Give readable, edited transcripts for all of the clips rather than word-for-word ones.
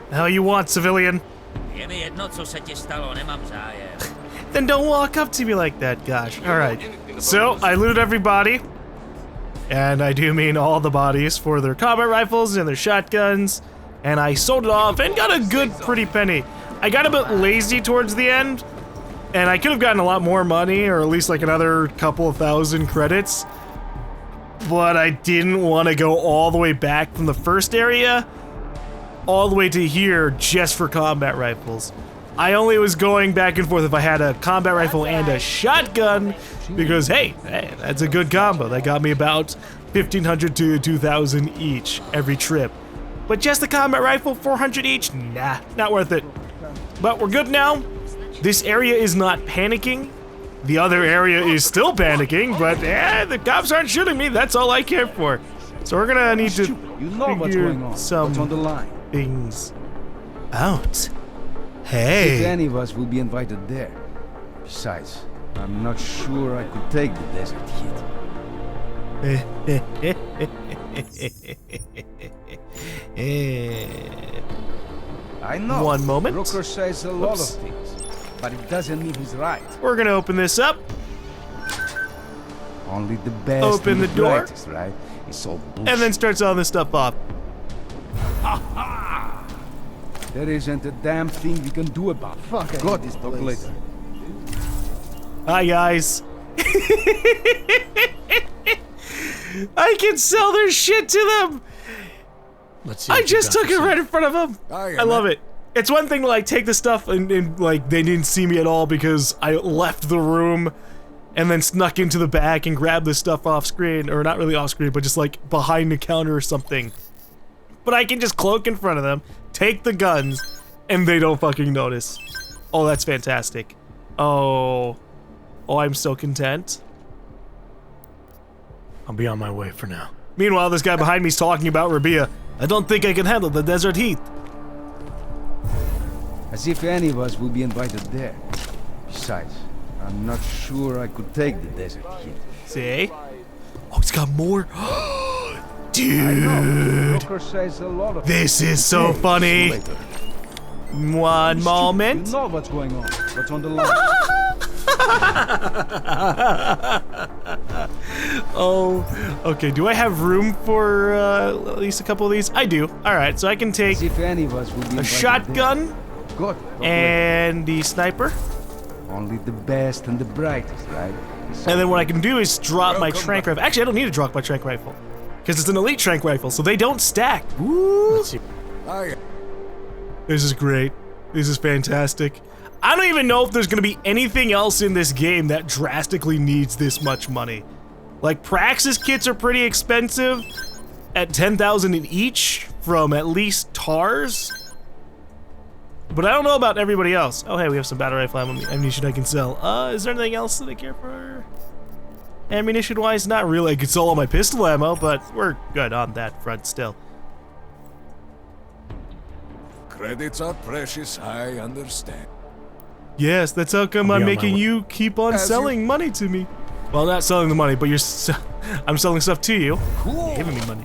The hell you want, civilian? Then don't walk up to me like that, gosh. Alright. So, I looted everybody. And I do mean all the bodies for their combat rifles and their shotguns. And I sold it off and got a good pretty penny. I got a bit lazy towards the end. And I could have gotten a lot more money, or at least like another couple of thousand credits. But I didn't want to go all the way back from the first area all the way to here just for combat rifles. I only was going back and forth if I had a combat rifle and a shotgun, because hey, that's a good combo. That got me about 1,500 to 2,000 each every trip. But just the combat rifle, 400 each? Nah, not worth it. But we're good now. This area is not panicking. The other area is still panicking, but the cops aren't shooting me. That's all I care for. So we're gonna need to figure some things out. Hey. If any of us will be invited there. Besides, I'm not sure I could take the desert heat. I know. One moment. Brooker says a lot of things, but it doesn't mean he's right. We're gonna open this up. Only the best. Open the door. Brightest, right? It's all bullshit. And then start selling this stuff off. There isn't a damn thing you can do about it. Fuck, God, this talk later. Hi guys. I can sell their shit to them. Let's see. I just took it right in front of them. I love it. It's one thing to like take the stuff and like they didn't see me at all because I left the room and then snuck into the back and grabbed the stuff off screen, or not really off screen, but just like behind the counter or something. But I can just cloak in front of them, take the guns, and they don't fucking notice. Oh, that's fantastic. Oh, I'm so content. I'll be on my way for now. Meanwhile, this guy behind me's talking about Rabia. I don't think I can handle the desert heat. As if any of us will be invited there. Besides, I'm not sure I could take the desert heat. See? Oh, it's got more. Dude, this is so funny. One moment. You know what's going on. What's on the line? Oh, okay. Do I have room for at least a couple of these? I do. All right, so I can take if any of us will be a shotgun and the sniper. Only the best and the brightest, right? And then what I can do is drop my tranq rifle. Actually, I don't need to drop my tranq rifle because it's an elite tranq rifle, so they don't stack. Woo! Let's see. This is great. This is fantastic. I don't even know if there's gonna be anything else in this game that drastically needs this much money. Like, Praxis kits are pretty expensive at 10,000 in each from at least TARS. But I don't know about everybody else. Oh, hey, we have some battle rifle ammunition I can sell. Is there anything else that I care for? Ammunition-wise, not really. I could sell all my pistol ammo, but we're good on that front still. Credits are precious, I understand. Yes, that's how come I'm making you keep on selling money to me. Well, not selling the money, but I'm selling stuff to you. Cool. You're giving me money.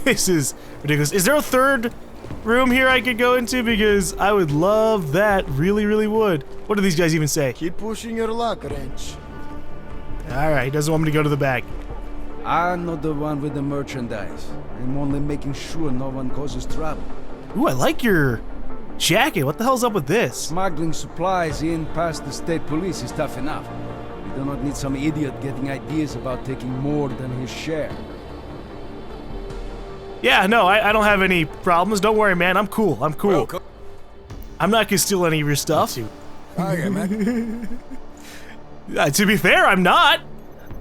This is ridiculous. Is there a third room here I could go into? Because I would love that. Really, really would. What do these guys even say? Keep pushing your luck, Wrench. Alright, he doesn't want me to go to the back. I'm not the one with the merchandise. I'm only making sure no one causes trouble. Ooh, I like your jacket. What the hell's up with this? Smuggling supplies in past the state police is tough enough. We do not need some idiot getting ideas about taking more than his share. Yeah, no, I don't have any problems. Don't worry, man. I'm cool. I'm cool. Welcome. I'm not gonna steal any of your stuff. Hiya, man. To be fair, I'm not.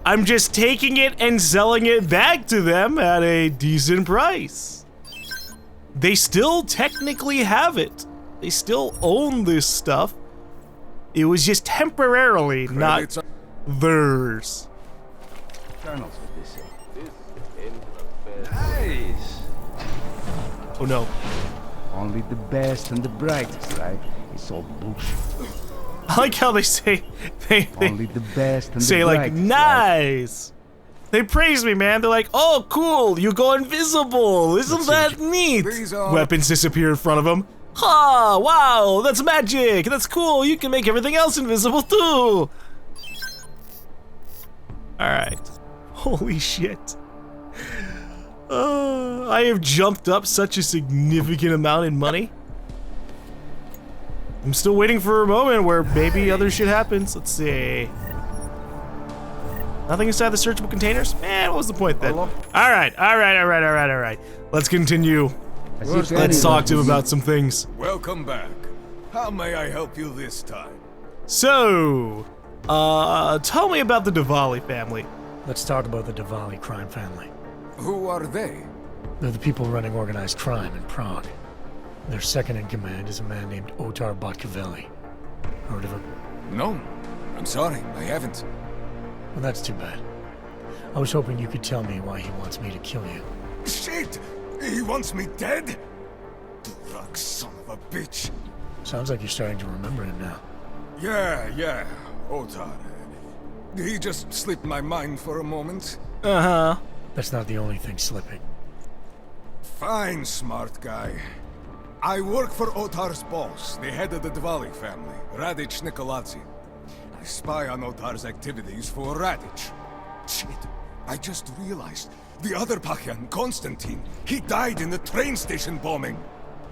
I'm just taking it and selling it back to them at a decent price. They still technically have it. They still own this stuff. It was just temporarily not theirs. Colonels, what they say. Nice. Oh no. Only the best and the brightest, right? It's all bullshit. I like how they say only the best and say the like brightest, nice. They praise me, man. They're like, oh, cool, you go invisible. Isn't that neat? These are- Weapons disappear in front of him. Ha! Wow, that's magic. That's cool. You can make everything else invisible, too. Alright. Holy shit. I have jumped up such a significant amount in money. I'm still waiting for a moment where maybe other shit happens. Let's see. Nothing inside the searchable containers? Man, what was the point then? Alright. Let's continue. Let's talk to him about some things. Welcome back. How may I help you this time? So, tell me about the Diwali family. Let's talk about the Diwali crime family. Who are they? They're the people running organized crime in Prague. Their second in command is a man named Otar Botkavelli. Heard of him? No. I'm sorry, I haven't. Well, that's too bad. I was hoping you could tell me why he wants me to kill you. Shit! He wants me dead? Drug son of a bitch. Sounds like you're starting to remember him now. Yeah. Otar. He just slipped my mind for a moment. Uh-huh. That's not the only thing slipping. Fine, smart guy. I work for Otar's boss, the head of the Diwali family, Radic Nikoladze. I spy on Otar's activities for Radic. Shit, I just realized the other Pakyan, Konstantin, he died in the train station bombing.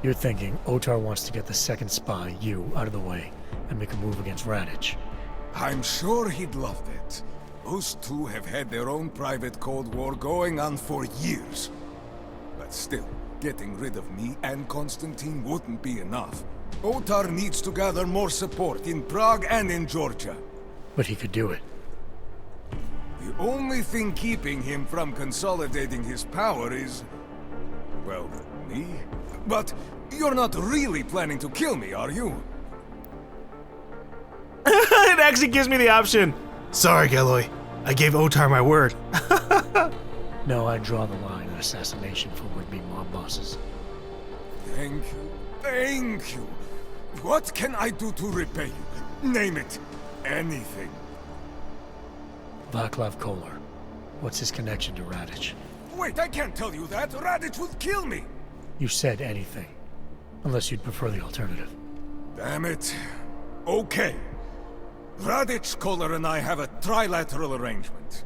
You're thinking Otar wants to get the second spy, you, out of the way and make a move against Radic. I'm sure he'd love that. Those two have had their own private Cold War going on for years. But still, getting rid of me and Konstantin wouldn't be enough. Otar needs to gather more support in Prague and in Georgia. But he could do it. The only thing keeping him from consolidating his power is... well, me? But you're not really planning to kill me, are you? It actually gives me the option. Sorry, Galoy. I gave Otar my word. No, I draw the line at assassination for would-be mob bosses. Thank you. What can I do to repay you? Name it. Anything. Vaclav Kolar. What's his connection to Radic? Wait, I can't tell you that. Radic would kill me. You said anything. Unless you'd prefer the alternative. Damn it. Okay. Radic, Kolar, and I have a trilateral arrangement.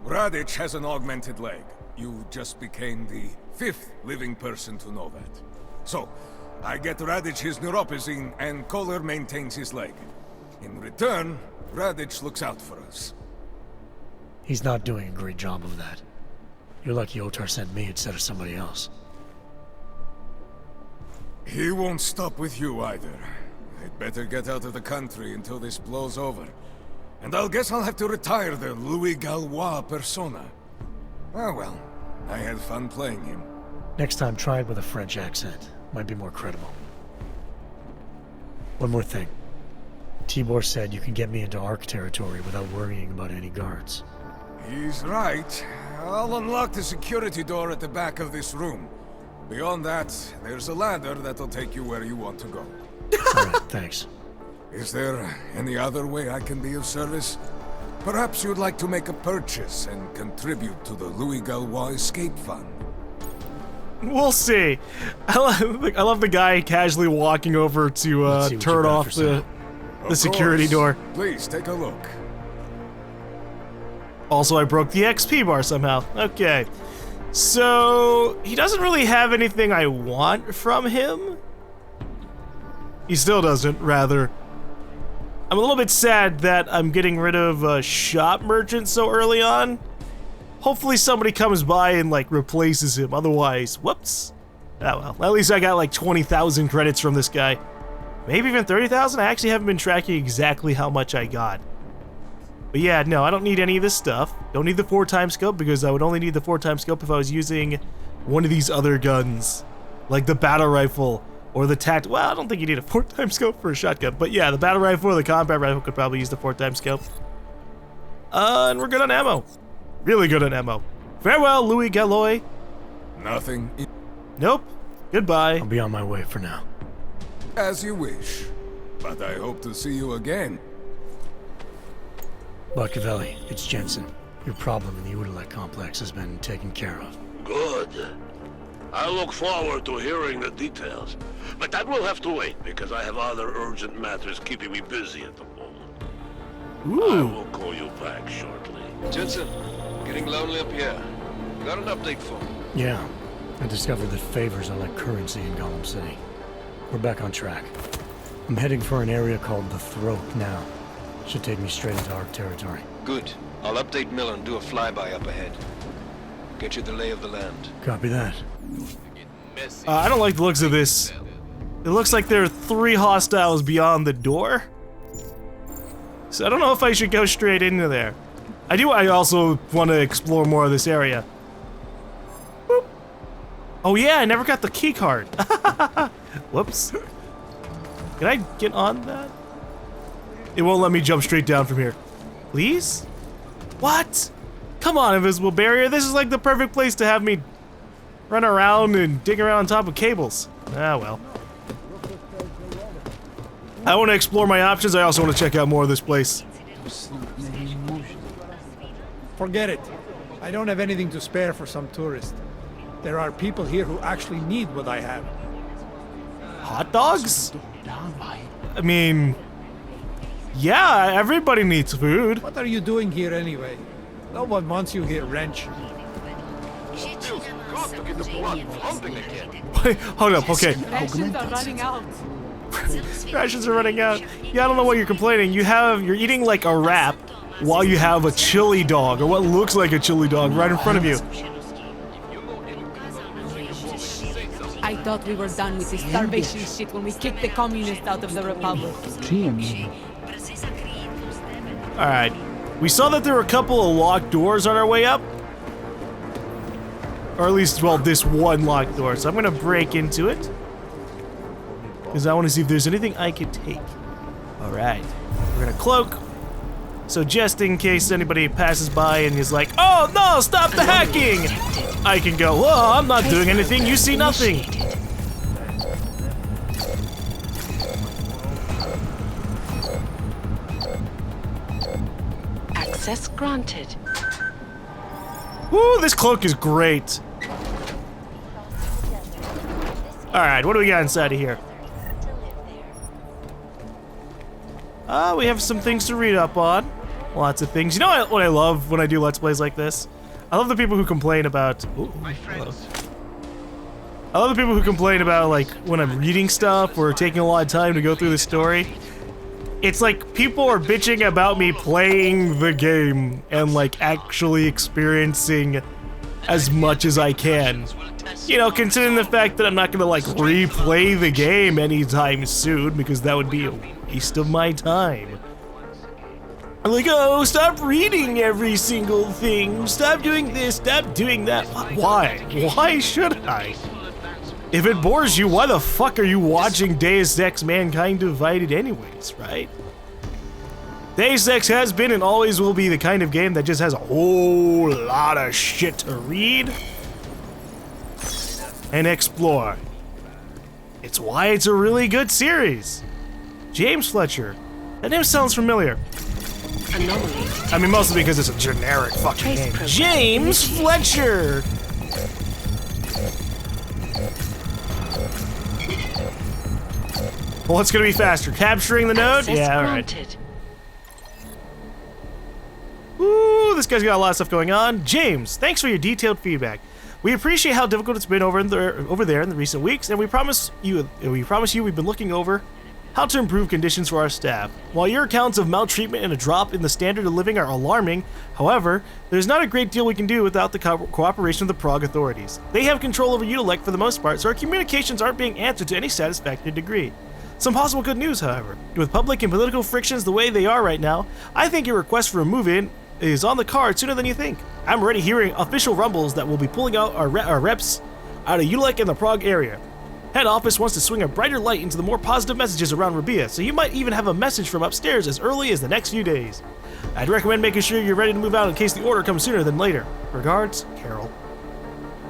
Radic has an augmented leg. You just became the 5th living person to know that. So, I get Radic his neuropazine, and Kolar maintains his leg. In return, Radic looks out for us. He's not doing a great job of that. You're lucky Otar sent me instead of somebody else. He won't stop with you either. I'd better get out of the country until this blows over. And I'll guess I'll have to retire the Louis Gallois persona. Oh well, I had fun playing him. Next time, try it with a French accent. Might be more credible. One more thing. Tibor said you can get me into Ark territory without worrying about any guards. He's right. I'll unlock the security door at the back of this room. Beyond that, there's a ladder that'll take you where you want to go. Alright, thanks. Is there any other way I can be of service? Perhaps you'd like to make a purchase and contribute to the Louis Gallois Escape Fund. We'll see. I love the guy casually walking over to Let's see what turn you got off for sale. the security door. Please, take a look. Also, I broke the XP bar somehow. Okay. So, he doesn't really have anything I want from him. He still doesn't, rather. I'm a little bit sad that I'm getting rid of shop merchant so early on. Hopefully somebody comes by and, like, replaces him. Otherwise, whoops. Oh well, at least I got like 20,000 credits from this guy. Maybe even 30,000? I actually haven't been tracking exactly how much I got. But yeah, no, I don't need any of this stuff. Don't need the 4x scope because I would only need the 4x scope if I was using one of these other guns. Like the battle rifle or the well, I don't think you need a 4x scope for a shotgun. But yeah, the battle rifle or the combat rifle could probably use the 4x scope. And we're good on ammo. Really good on ammo. Farewell, Louis Gallois. Nothing. Nope. Goodbye. I'll be on my way for now. As you wish. But I hope to see you again. Botkavelli, it's Jensen. Your problem in the Utilek complex has been taken care of. Good. I look forward to hearing the details. But that will have to wait, because I have other urgent matters keeping me busy at the moment. I will call you back shortly. Jensen, getting lonely up here. Got an update for me? Yeah, I discovered that favors are like currency in Golem City. We're back on track. I'm heading for an area called the Throat now. Should take me straight into our territory. Good. I'll update Miller and do a flyby up ahead. Get you the lay of the land. Copy that. I don't like the looks of this. It looks like there are 3 hostiles beyond the door. So I don't know if I should go straight into there. I also want to explore more of this area. Boop. Oh yeah, I never got the key card. Whoops. Can I get on that? It won't let me jump straight down from here. Please? What? Come on, invisible barrier. This is like the perfect place to have me run around and dig around on top of cables. Ah, well. I want to explore my options. I also want to check out more of this place. Forget it. I don't have anything to spare for some tourist. There are people here who actually need what I have. Hot dogs? I mean, yeah, everybody needs food. What are you doing here anyway? No one wants you here, Wrench. Wait, hold up, okay. Rations are running out. Rations are running out. Yeah, I don't know why you're complaining. You're eating like a wrap while you have a chili dog, or what looks like a chili dog, right in front of you. I thought we were done with this starvation shit when we kicked the communists out of the Republic. Alright. We saw that there were a couple of locked doors on our way up. Or at least, well, this one locked door. So I'm gonna break into it. Because I want to see if there's anything I could take. Alright. We're gonna cloak. So just in case anybody passes by and is like, oh no, stop the hacking! I can go, whoa, I'm not doing anything, you see nothing. Access granted. Woo, this cloak is great. Alright, what do we got inside of here? We have some things to read up on. Lots of things. You know what I love when I do Let's Plays like this? I love the people who complain about... Ooh, hello. I love the people who complain about, like, when I'm reading stuff or taking a lot of time to go through the story. It's like people are bitching about me playing the game and, like, actually experiencing as much as I can. You know, considering the fact that I'm not gonna, like, replay the game anytime soon, because that would be a waste of my time. I'm like, oh, stop reading every single thing. Stop doing this, stop doing that. Why? Why should I? If it bores you, why the fuck are you watching Deus Ex Mankind Divided anyways, right? Deus Ex has been and always will be the kind of game that just has a whole lot of shit to read and explore. It's why it's a really good series. James Fletcher. That name sounds familiar. Anomaly. I mean, mostly because it's a generic fucking name. James Fletcher! Well, it's gonna be faster. Capturing the node? Yeah, alright. Ooh, this guy's got a lot of stuff going on. James, thanks for your detailed feedback. We appreciate how difficult it's been over there in the recent weeks, and we promise you we've been looking over how to improve conditions for our staff. While your accounts of maltreatment and a drop in the standard of living are alarming, however, there's not a great deal we can do without the cooperation of the Prague authorities. They have control over Utilek for the most part, so our communications aren't being answered to any satisfactory degree. Some possible good news, however. With public and political frictions the way they are right now, I think your request for a move-in is on the card sooner than you think. I'm already hearing official rumbles that we'll be pulling out our reps out of Utilek and the Prague area. Head office wants to swing a brighter light into the more positive messages around Rabia, so you might even have a message from upstairs as early as the next few days. I'd recommend making sure you're ready to move out in case the order comes sooner than later. Regards, Carol.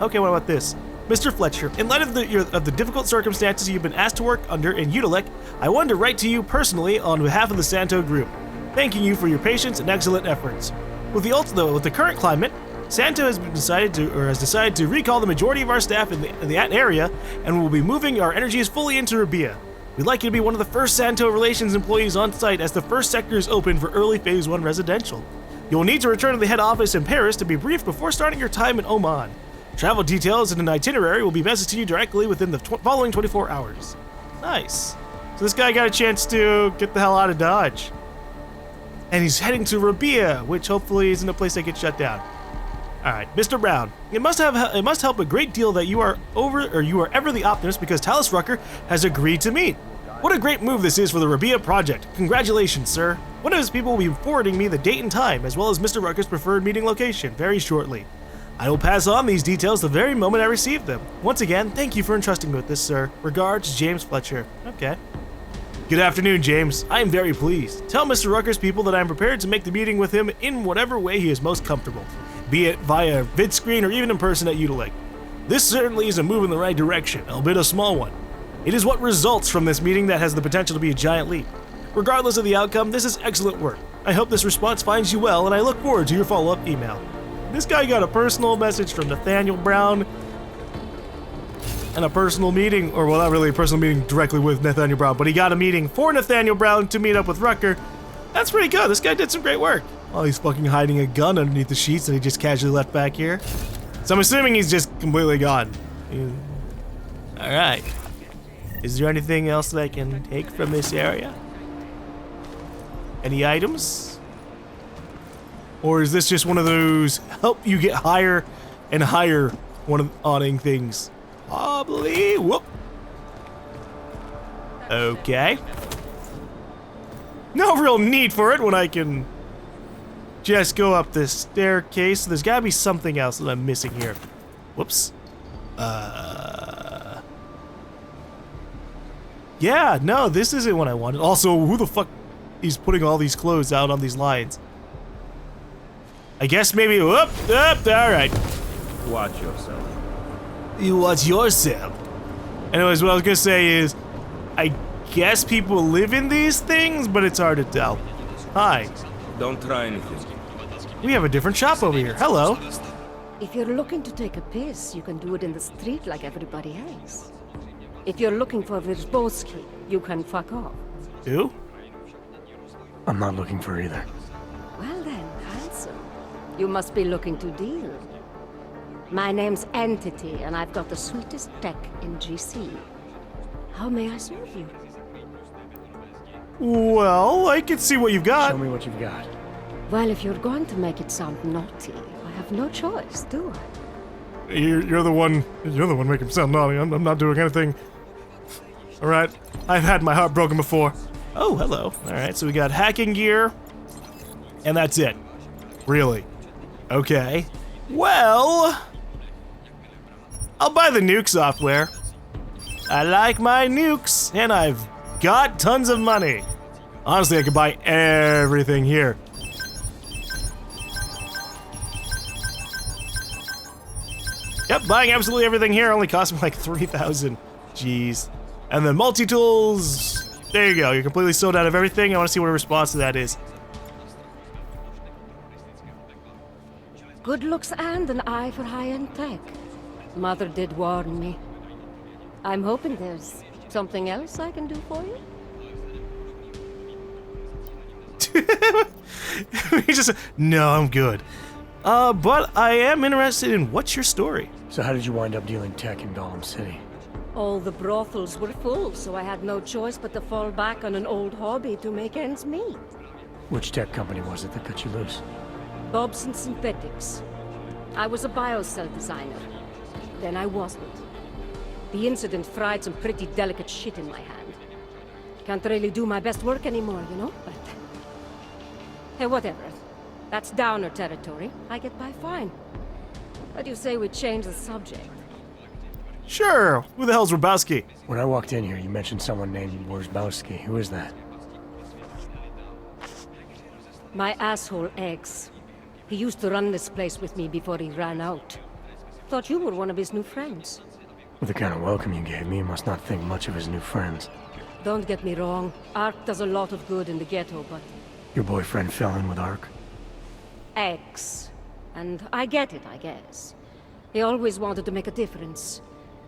Okay, what about this? Mr. Fletcher, in light of the difficult circumstances you've been asked to work under in Utilek, I wanted to write to you personally on behalf of the Santo Group, thanking you for your patience and excellent efforts. With the current climate, Santo has decided to recall the majority of our staff in that area, and will be moving our energies fully into Rabia. We'd like you to be one of the first Santo Relations employees on site, as the first sector is open for early Phase 1 residential. You will need to return to the head office in Paris to be briefed before starting your time in Oman. Travel details and an itinerary will be messaged to you directly within the following 24 hours. Nice. So this guy got a chance to get the hell out of Dodge. And he's heading to Rabia, which hopefully isn't a place that gets shut down. Alright, Mr. Brown. It must help a great deal that you are ever the optimist, because Talus Rucker has agreed to meet. What a great move this is for the Rabia project. Congratulations, sir. One of his people will be forwarding me the date and time, as well as Mr. Rucker's preferred meeting location, very shortly. I will pass on these details the very moment I receive them. Once again, thank you for entrusting me with this, sir. Regards, James Fletcher. Okay. Good afternoon, James. I am very pleased. Tell Mr. Rucker's people that I am prepared to make the meeting with him in whatever way he is most comfortable, be it via vid screen or even in person at Utilink. This certainly is a move in the right direction, albeit a small one. It is what results from this meeting that has the potential to be a giant leap. Regardless of the outcome, this is excellent work. I hope this response finds you well, and I look forward to your follow-up email. This guy got a personal message from Nathaniel Brown and a personal meeting, or well, not really a personal meeting directly with Nathaniel Brown, but he got a meeting for Nathaniel Brown to meet up with Rucker. That's pretty good. This guy did some great work. Oh, he's fucking hiding a gun underneath the sheets that he just casually left back here. So I'm assuming he's just completely gone. Alright. Is there anything else that I can take from this area? Any items? Or is this just one of those help you get higher and higher awning things? Probably. Whoop. Okay. No real need for it when I can just go up this staircase. There's gotta be something else that I'm missing here. Whoops. Yeah, no, this isn't what I wanted. Also, who the fuck is putting all these clothes out on these lines? I guess maybe, whoop, alright. Watch yourself. You watch yourself. Anyways, what I was gonna say is, I guess people live in these things, but it's hard to tell. Hi. Don't try anything. We have a different shop over here. Hello. If you're looking to take a piss, you can do it in the street like everybody else. If you're looking for Virzbowski, you can fuck off. Who? I'm not looking for either. Well then, handsome. You must be looking to deal. My name's Entity, and I've got the sweetest tech in GC. How may I serve you? Well, I can see what you've got. Show me what you've got. Well, if you're going to make it sound naughty, I have no choice, do I? You're the one making it sound naughty. I'm not doing anything. Alright, I've had my heart broken before. Oh, hello. Alright, so we got hacking gear. And that's it. Really? Okay. Well, I'll buy the nuke software. I like my nukes, and I've got tons of money. Honestly, I could buy everything here. Yep, buying absolutely everything here only cost me like 3,000. Jeez. And then multi-tools. There you go. You're completely sold out of everything. I want to see what a response to that is. Good looks and an eye for high-end tech. Mother did warn me. I'm hoping there's something else I can do for you. He just, no, I'm good. But I am interested in what's your story? So how did you wind up dealing tech in Golem City? All the brothels were full, so I had no choice but to fall back on an old hobby to make ends meet. Which tech company was it that cut you loose? Bobson Synthetics. I was a biocell designer. Then I wasn't. The incident fried some pretty delicate shit in my hand. Can't really do my best work anymore, you know? But hey, whatever. That's downer territory. I get by fine. What do you say we change the subject? Sure. Who the hell's Rabowski? When I walked in here, you mentioned someone named Worzbowski. Who is that? My asshole ex. He used to run this place with me before he ran out. Thought you were one of his new friends. With the kind of welcome you gave me, you must not think much of his new friends. Don't get me wrong. Ark does a lot of good in the ghetto, but... Your boyfriend fell in with Ark? Ex. And I get it, I guess. He always wanted to make a difference.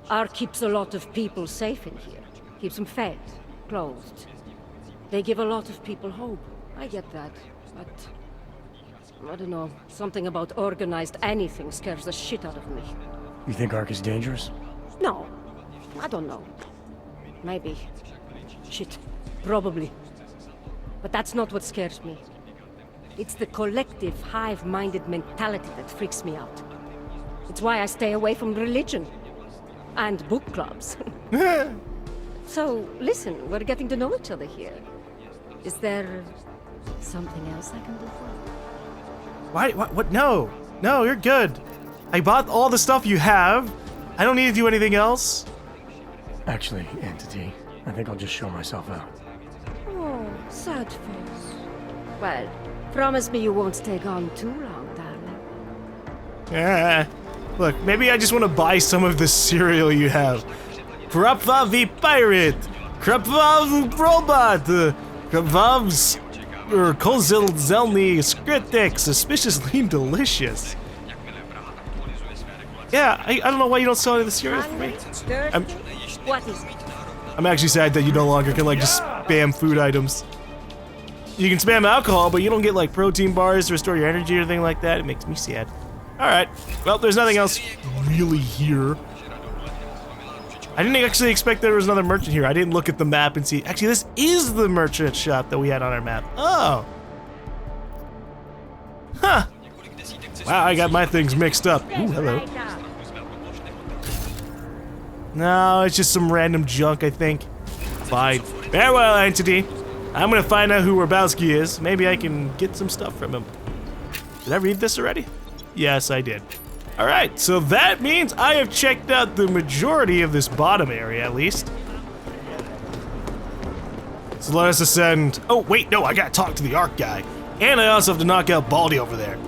Ark keeps a lot of people safe in here. Keeps them fed, clothed. They give a lot of people hope. I get that, but... I don't know. Something about organized anything scares the shit out of me. You think Ark is dangerous? No. I don't know. Maybe. Shit. Probably. But that's not what scares me. It's the collective, hive-minded mentality that freaks me out. It's why I stay away from religion. And book clubs. So, listen, we're getting to know each other here. Is there something else I can do for you? Why? What? No. No, you're good. I bought all the stuff you have. I don't need to do anything else. Actually, Entity, I think I'll just show myself out. Oh, sad face. Well, promise me you won't stay gone too long, darling. Look, maybe I just want to buy some of the cereal you have. Krapva the pirate, Krapva robot, Krapvav's Kozil Zelny Skritik, suspiciously delicious. Yeah, I don't know why you don't sell any of the cereal for me. What is it? I'm actually sad that you no longer can like just spam food items. You can spam alcohol, but you don't get like protein bars to restore your energy or anything like that. It makes me sad. Alright, well, there's nothing else really here. I didn't actually expect there was another merchant here. I didn't look at the map and see. Actually, this is the merchant shop that we had on our map. Oh. Huh. Wow, I got my things mixed up. Ooh, hello. No, it's just some random junk, I think. Fine. Farewell, Entity. I'm gonna find out who Warbowski is. Maybe I can get some stuff from him. Did I read this already? Yes, I did. Alright, so that means I have checked out the majority of this bottom area, at least. So let us ascend. Oh, wait, no, I gotta talk to the Ark guy. And I also have to knock out Baldy over there.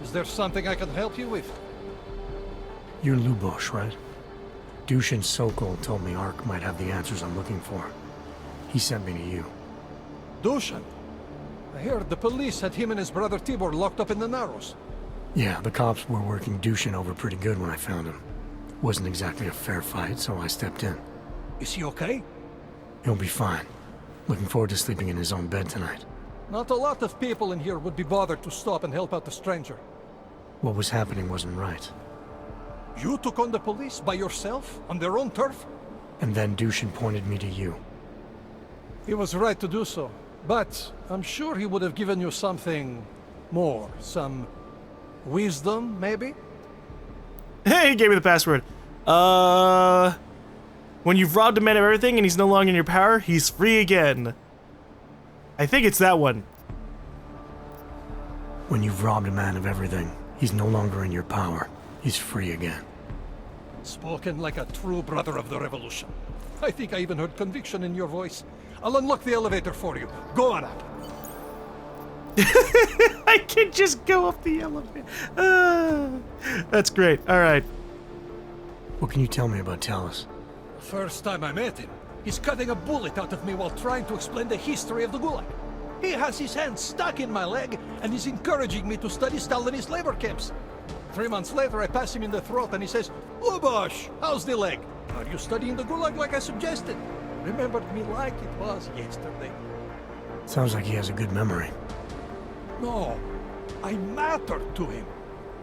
Is there something I can help you with? You're Lubos, right? Dushin Sokol told me Ark might have the answers I'm looking for. He sent me to you. Dushin? I heard the police had him and his brother Tibor locked up in the Narrows. Yeah, the cops were working Dushin over pretty good when I found him. Wasn't exactly a fair fight, so I stepped in. Is he okay? He'll be fine. Looking forward to sleeping in his own bed tonight. Not a lot of people in here would be bothered to stop and help out the stranger. What was happening wasn't right. You took on the police by yourself, on their own turf? And then Dushin pointed me to you. He was right to do so. But I'm sure he would have given you something more. Some wisdom, maybe? Hey, he gave me the password. When you've robbed a man of everything and he's no longer in your power, he's free again. I think it's that one. When you've robbed a man of everything, he's no longer in your power. He's free again. Spoken like a true brother of the revolution. I think I even heard conviction in your voice. I'll unlock the elevator for you. Go on up. I can just go up the elevator. That's great. All right. What can you tell me about Talus? First time I met him, he's cutting a bullet out of me while trying to explain the history of the Gulag. He has his hand stuck in my leg and is encouraging me to study Stalinist labor camps. 3 months later, I pass him in the throat and he says, "Lubos, how's the leg? Are you studying the Gulag like I suggested?" Remembered me like it was yesterday. Sounds like he has a good memory. No, I mattered to him.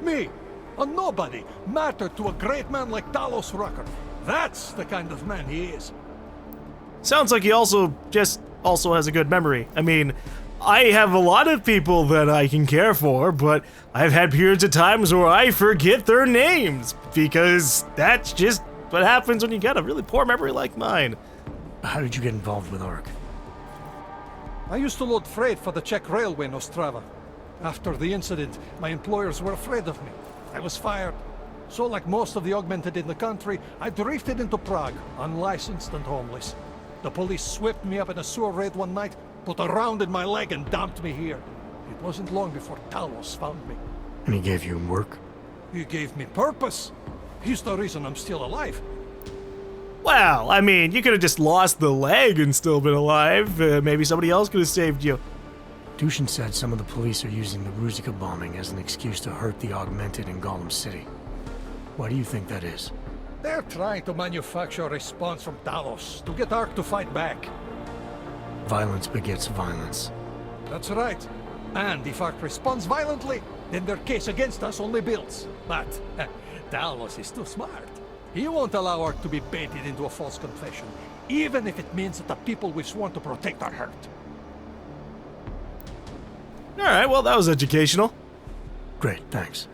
Me, a nobody, mattered to a great man like Talos Rucker. That's the kind of man he is. Sounds like he also has a good memory. I mean, I have a lot of people that I can care for, but I've had periods of times where I forget their names because that's just what happens when you got a really poor memory like mine. How did you get involved with Ark? I used to load freight for the Czech railway in Ostrava. After the incident, my employers were afraid of me. I was fired. So like most of the augmented in the country, I drifted into Prague, unlicensed and homeless. The police swept me up in a sewer raid one night, put a round in my leg and dumped me here. It wasn't long before Talos found me. And he gave you work? He gave me purpose. He's the reason I'm still alive. Well, I mean, you could have just lost the leg and still been alive. Maybe somebody else could have saved you. Dushin said some of the police are using the Ruzicka bombing as an excuse to hurt the Augmented in Golem City. Why do you think that is? They're trying to manufacture a response from Talos to get Ark to fight back. Violence begets violence. That's right. And if Ark responds violently, then their case against us only builds. But Talos is too smart. He won't allow Ark to be baited into a false confession, even if it means that the people we've sworn to protect are hurt. Alright, well, that was educational. Great, thanks.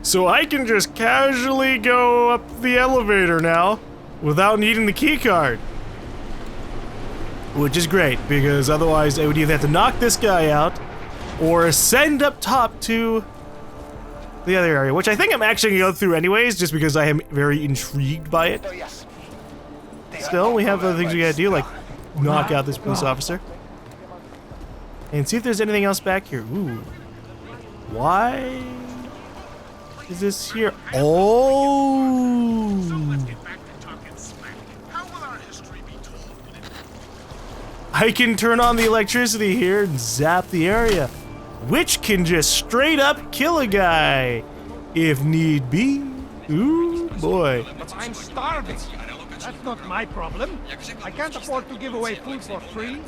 So I can just casually go up the elevator now without needing the key card. Which is great, because otherwise I would either have to knock this guy out or ascend up top to the other area, which I think I'm actually going to go through anyways, just because I am very intrigued by it. Still, we have other things we gotta do, like knock out this police officer. And see if there's anything else back here. Ooh. Why is this here? Oh! I can turn on the electricity here and zap the area, which can just straight up kill a guy if need be. Ooh, boy. But I'm starving. That's not my problem. I can't afford to give away food for free.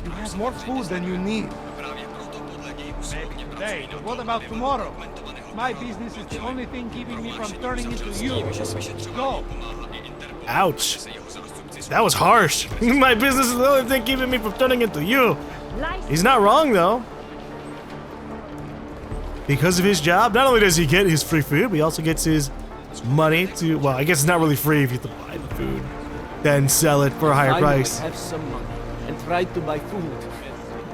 You have more food than you need. Maybe today, but what about tomorrow? My business is the only thing keeping me from turning into you. Go. Ouch. That was harsh. My business is the only thing keeping me from turning into you. He's not wrong, though. Because of his job, not only does he get his free food, but he also gets his money to, well, I guess it's not really free if you have to buy the food, then sell it for a higher price. I have some money and tried to buy food,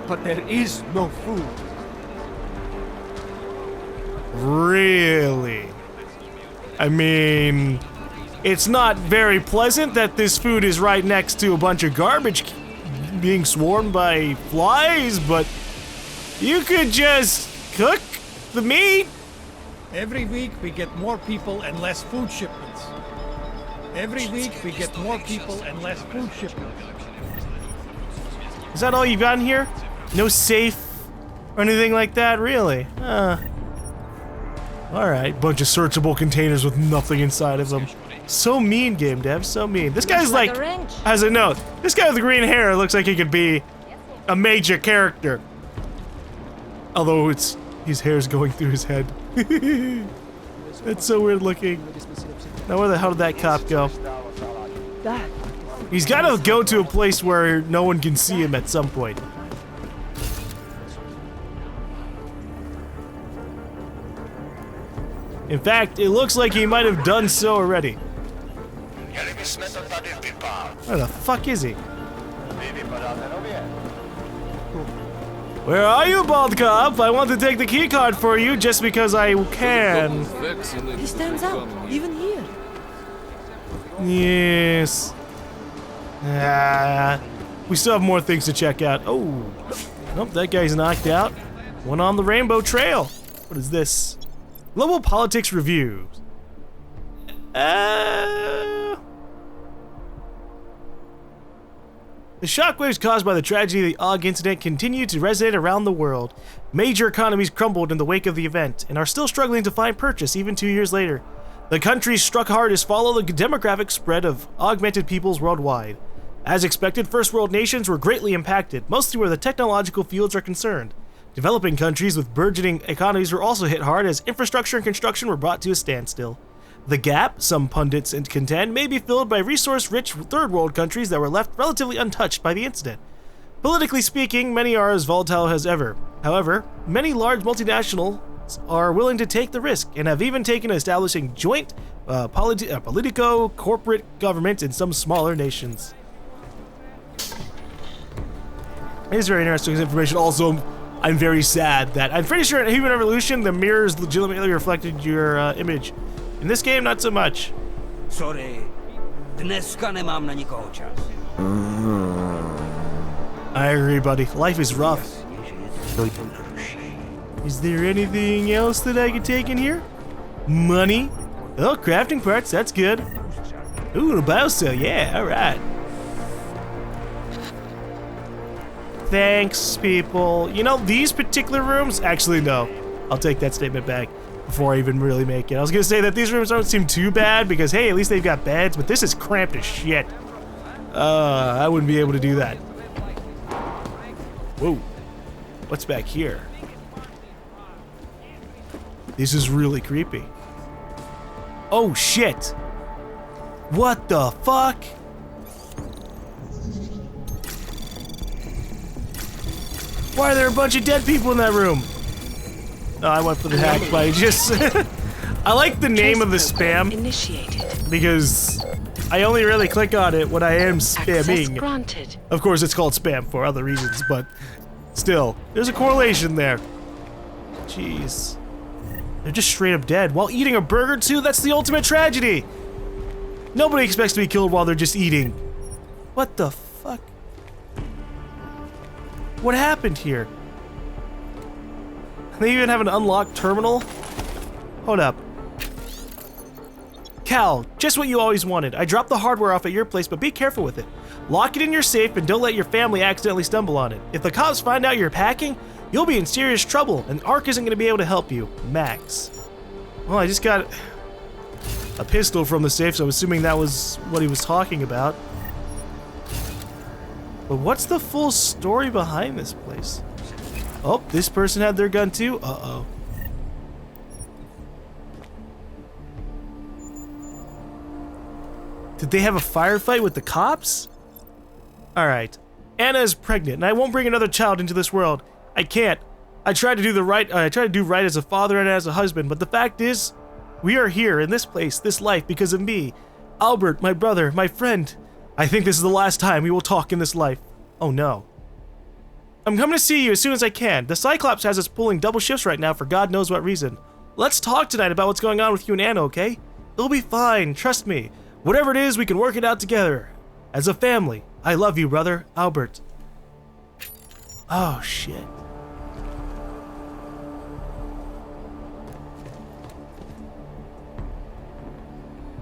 but there is no food. Really? I mean, it's not very pleasant that this food is right next to a bunch of garbage being swarmed by flies, but you could just cook the meat. Every week we get more people and less food shipments. Every week we get more people and less food shipments. Is that all you've got in here? No safe or anything like that, really? Alright, bunch of searchable containers with nothing inside of them. So mean, game dev, so mean. This guy's like, as a note, this guy with the green hair looks like he could be a major character. Although his hair's going through his head. That's so weird looking. Now where the hell did that cop go? He's gotta go to a place where no one can see him at some point. In fact, it looks like he might have done so already. Where the fuck is he? Where are you, bald cop? I want to take the key card for you just because I can. He stands out, even here. Yes. We still have more things to check out. Oh. Nope, that guy's knocked out. One on the Rainbow Trail. What is this? Global Politics Reviews. The shockwaves caused by the tragedy of the Aug incident continue to resonate around the world. Major economies crumbled in the wake of the event and are still struggling to find purchase even 2 years later. The countries struck hardest follow the demographic spread of augmented peoples worldwide. As expected, first world nations were greatly impacted, mostly where the technological fields are concerned. Developing countries with burgeoning economies were also hit hard as infrastructure and construction were brought to a standstill. The gap, some pundits contend, may be filled by resource-rich third world countries that were left relatively untouched by the incident. Politically speaking, many are as volatile as ever. However, many large multinationals are willing to take the risk and have even taken to establishing joint politico-corporate government in some smaller nations. It is very interesting information. Also, I'm very sad that I'm pretty sure in Human Evolution the mirrors legitimately reflected your image. In this game, not so much. Sorry, dneska nemám na nikoho čas. I agree, buddy. Life is rough. Is there anything else that I can take in here? Money? Oh, crafting parts, that's good. Ooh, the biocell, yeah, alright. Thanks, people. You know, these particular rooms, actually, no. I'll take that statement back before I even really make it. I was gonna say that these rooms don't seem too bad because, hey, at least they've got beds, but this is cramped as shit. I wouldn't be able to do that. Whoa. What's back here? This is really creepy. Oh, shit. What the fuck? Why are there a bunch of dead people in that room? Oh, I went for the hack by just... I like the name of the spam because I only really click on it when I am spamming. Granted. Of course, it's called spam for other reasons, but still, there's a correlation there. Jeez. They're just straight up dead while eating a burger too? That's the ultimate tragedy! Nobody expects to be killed while they're just eating. What the fuck? What happened here? They even have an unlocked terminal? Hold up. Cal, just what you always wanted. I dropped the hardware off at your place, but be careful with it. Lock it in your safe and don't let your family accidentally stumble on it. If the cops find out you're packing, you'll be in serious trouble, and ARC isn't going to be able to help you. Max. Well, I just got a pistol from the safe, so I'm assuming that was what he was talking about. But what's the full story behind this place? Oh, this person had their gun too? Uh-oh. Did they have a firefight with the cops? Alright. Anna is pregnant, and I won't bring another child into this world. I can't. I tried to do right as a father and as a husband, but the fact is, we are here in this place, this life, because of me. Albert, my brother, my friend. I think this is the last time we will talk in this life. Oh no. I'm coming to see you as soon as I can. The Cyclops has us pulling double shifts right now for God knows what reason. Let's talk tonight about what's going on with you and Anna, okay? It'll be fine, trust me. Whatever it is, we can work it out together. As a family. I love you, brother. Albert. Oh, shit.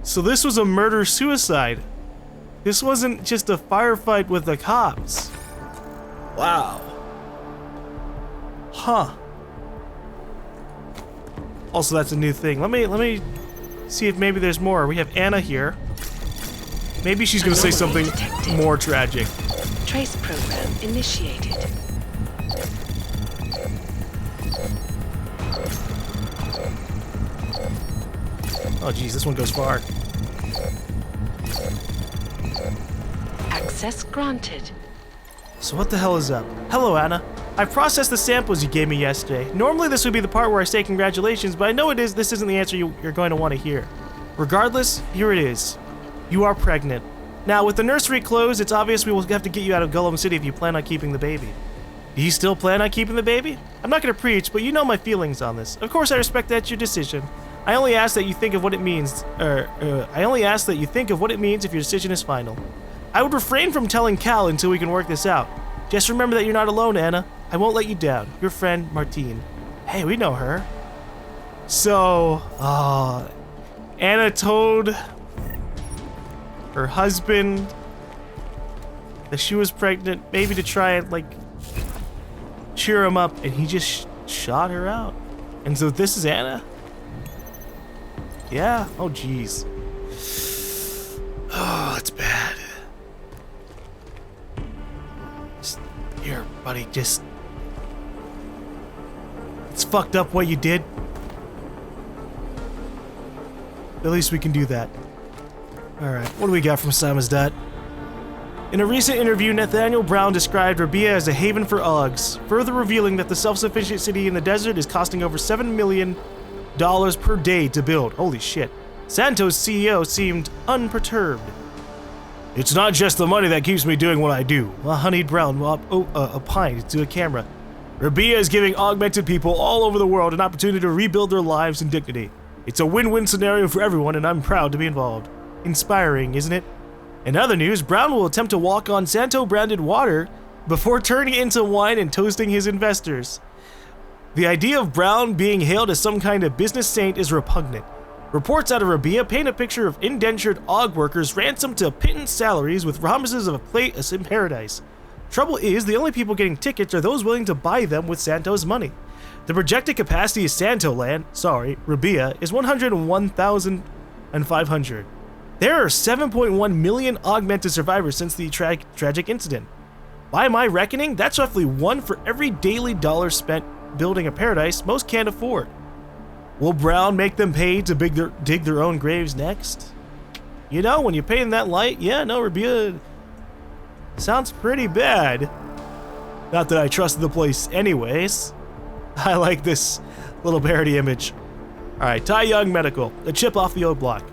So this was a murder-suicide. This wasn't just a firefight with the cops. Wow. Huh. Also, that's a new thing. Let me see if maybe there's more. We have Anna here. Maybe she's gonna say something more tragic. Trace program initiated. Oh geez, this one goes far. Access granted. So what the hell is up? Hello, Anna. I processed the samples you gave me yesterday. Normally this would be the part where I say congratulations, but I know this isn't the answer you're going to want to hear. Regardless, here it is. You are pregnant. Now, with the nursery closed, it's obvious we will have to get you out of Golem City if you plan on keeping the baby. Do you still plan on keeping the baby? I'm not going to preach, but you know my feelings on this. Of course, I respect that's your decision. I only ask that you think of what it means, I only ask that you think of what it means if your decision is final. I would refrain from telling Cal until we can work this out. Just remember that you're not alone, Anna. I won't let you down. Your friend, Martine. Hey, we know her. So, Anna told her husband that she was pregnant, maybe to try and, like, cheer him up, and he just shot her out. And so this is Anna? Yeah? Oh, jeez. Oh, that's bad. Here, buddy, just... It's fucked up what you did. At least we can do that. Alright, what do we got from Samizdat? In a recent interview, Nathaniel Brown described Rabia as a haven for Augs, further revealing that the self-sufficient city in the desert is costing over $7 million per day to build. Holy shit. Santos' CEO seemed unperturbed. It's not just the money that keeps me doing what I do. Honeyed Brown opined to a camera. Rabia is giving augmented people all over the world an opportunity to rebuild their lives in dignity. It's a win-win scenario for everyone, and I'm proud to be involved. Inspiring, isn't it? In other news, Brown will attempt to walk on Santo-branded water before turning it into wine and toasting his investors. The idea of Brown being hailed as some kind of business saint is repugnant. Reports out of Rabia paint a picture of indentured aug workers ransomed to pittance salaries with promises of a place in paradise. Trouble is, the only people getting tickets are those willing to buy them with Santo's money. The projected capacity of Rabia, is 101,500. There are 7.1 million augmented survivors since the tragic incident. By my reckoning, that's roughly one for every daily dollar spent building a paradise most can't afford. Will Brown make them pay to dig their own graves next? You know, when you're paying that light, yeah, no, Rabia sounds pretty bad. Not that I trusted the place anyways. I like this little parody image. Alright, Tai Young Medical, the chip off the old block.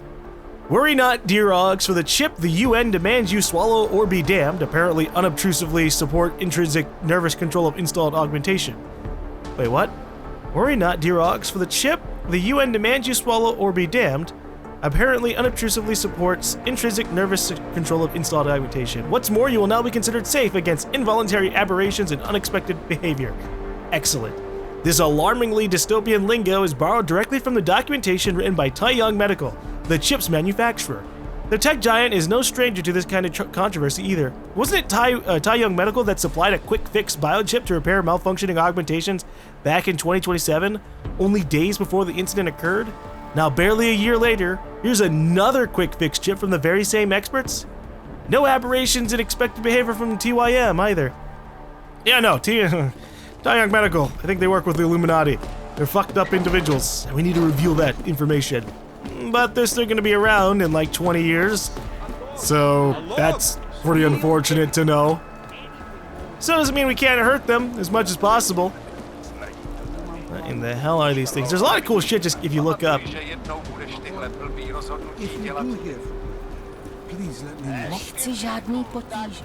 Worry not, dear Augs, for the chip the UN demands you swallow or be damned, apparently unobtrusively support intrinsic nervous control of installed augmentation. Wait, what? Worry not, dear Augs, for the chip the UN demands you swallow or be damned, apparently unobtrusively supports intrinsic nervous control of installed augmentation. What's more, you will now be considered safe against involuntary aberrations and unexpected behavior. Excellent. This alarmingly dystopian lingo is borrowed directly from the documentation written by Tai Young Medical, the chip's manufacturer. The tech giant is no stranger to this kind of controversy either. Wasn't it Tai Young Medical that supplied a quick-fix biochip to repair malfunctioning augmentations back in 2027, only days before the incident occurred? Now, barely a year later, here's another quick-fix chip from the very same experts? No aberrations in expected behavior from TYM either. Yeah, no, Tai Young Medical, I think they work with the Illuminati. They're fucked up individuals, and we need to reveal that information. But they're still gonna be around in like 20 years. So that's pretty unfortunate to know. So doesn't mean we can't hurt them as much as possible. What in the hell are these things? There's a lot of cool shit just if you look up. If you do here, please let me know. Nechci žádný potíže.